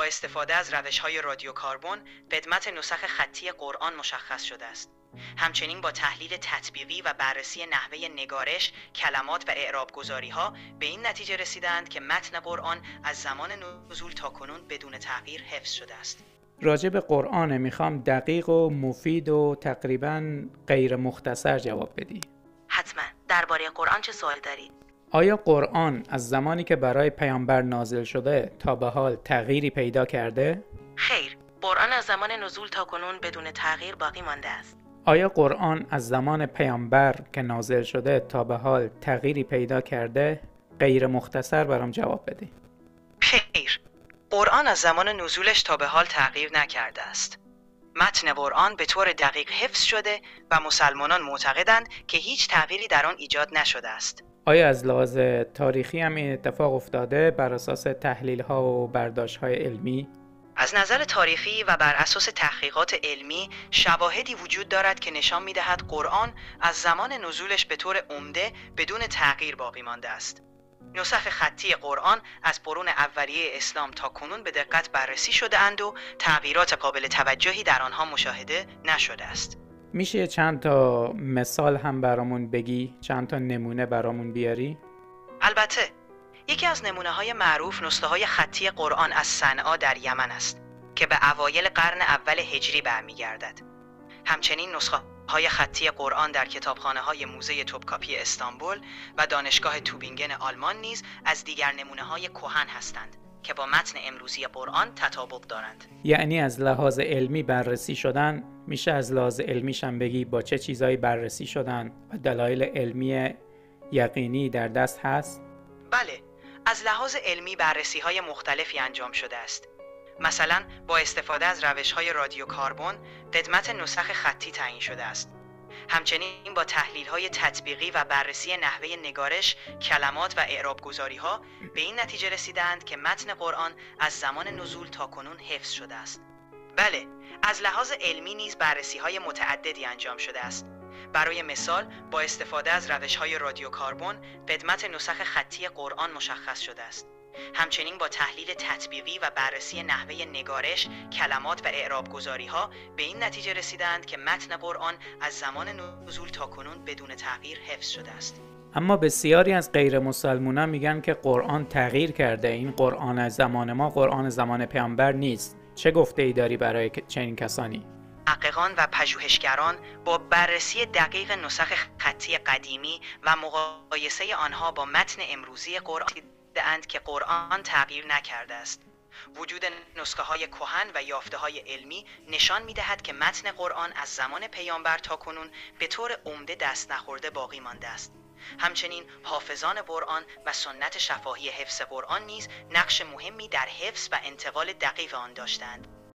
استفاده از روش‌های رادیوکاربن قدمت نسخ خطی قرآن مشخص شده است. همچنین با تحلیل تطبیقی و بررسی نحوه نگارش، کلمات و اعراب‌گذاری‌ها به این نتیجه رسیدند که متن قرآن از زمان نزول تا کنون بدون تغییر حفظ شده است. راجع به قرآن میخوام دقیق و مفید و تقریباً غیر مختصر جواب بدی. حتما. درباره قرآن چه سوال دارید؟ آیا قرآن از زمانی که برای پیامبر نازل شده تا به حال تغییری پیدا کرده؟ خیر، قرآن از زمان نزول تا کنون بدون تغییر باقی مانده است. آیا قرآن از زمان پیامبر که نازل شده تا به حال تغییری پیدا کرده؟ غیر مختصر برام جواب بده. خیر، قرآن از زمان نزولش تا به حال تغییر نکرده است. متن قرآن به طور دقیق حفظ شده و مسلمانان معتقدند که هیچ تغییری در آن ایجاد نشده است. آیا از لحاظ تاریخی هم این اتفاق افتاده بر اساس تحلیل‌ها و برداشت‌های علمی؟ از نظر تاریخی و بر اساس تحقیقات علمی شواهدی وجود دارد که نشان می‌دهد قرآن از زمان نزولش به طور عمده بدون تغییر باقی مانده است. نسخ خطی قرآن از قرون اولیه اسلام تا کنون به دقت بررسی شده اند و تغییرات قابل توجهی در آنها مشاهده نشده است. میشه چند تا مثال هم برامون بگی؟ چند تا نمونه برامون بیاری؟ البته، یکی از نمونه‌های معروف نسخه‌های خطی قرآن از صنعا در یمن است که به اوایل قرن اول هجری برمیگردد. همچنین نسخه‌های خطی قرآن در کتابخانه‌های موزه توپکاپی استانبول و دانشگاه توبینگن آلمان نیز از دیگر نمونه‌های کهن هستند که با متن امروزی قرآن تطابق دارند. یعنی از لحاظ علمی بررسی شدن، میشه از لحاظ علمیش هم بگی با چه چیزایی بررسی شدن و دلایل علمی یقینی در دست هست؟ بله، از لحاظ علمی بررسی‌های مختلفی انجام شده است. مثلا با استفاده از روش‌های رادیوکاربن قدمت نسخ خطی تعیین شده است. همچنین با تحلیل‌های تطبیقی و بررسی نحوه نگارش، کلمات و اعراب‌گذاری‌ها به این نتیجه رسیدند که متن قرآن از زمان نزول تا کنون حفظ شده است. بله، از لحاظ علمی نیز بررسی‌های متعددی انجام شده است. برای مثال با استفاده از روش‌های رادیوکاربن قدمت نسخ خطی قرآن مشخص شده است. همچنین با تحلیل تطبیقی و بررسی نحوه نگارش، کلمات و اعراب‌گذاری‌ها به این نتیجه رسیدند که متن قرآن از زمان نزول تا کنون بدون تغییر حفظ شده است. اما بسیاری از غیر مسلمانان میگن که قرآن تغییر کرده، این قرآن از زمان ما قرآن زمان پیامبر نیست. چه گفته‌ای داری برای چنین کسانی؟ محققان و پژوهشگران با بررسی دقیق نسخ خطی قدیمی و مقایسه آنها با متن امروزی قرآن دیدند که قرآن تغییر نکرده است. وجود نسخه‌های کهن و یافته‌های علمی نشان می‌دهد که متن قرآن از زمان پیامبر تا کنون به طور عمده دست نخورده باقی مانده است. همچنین حافظان قرآن و سنت شفاهی حفظ قرآن نیز نقش مهمی در حفظ و انتقال دقیق آن داشتند.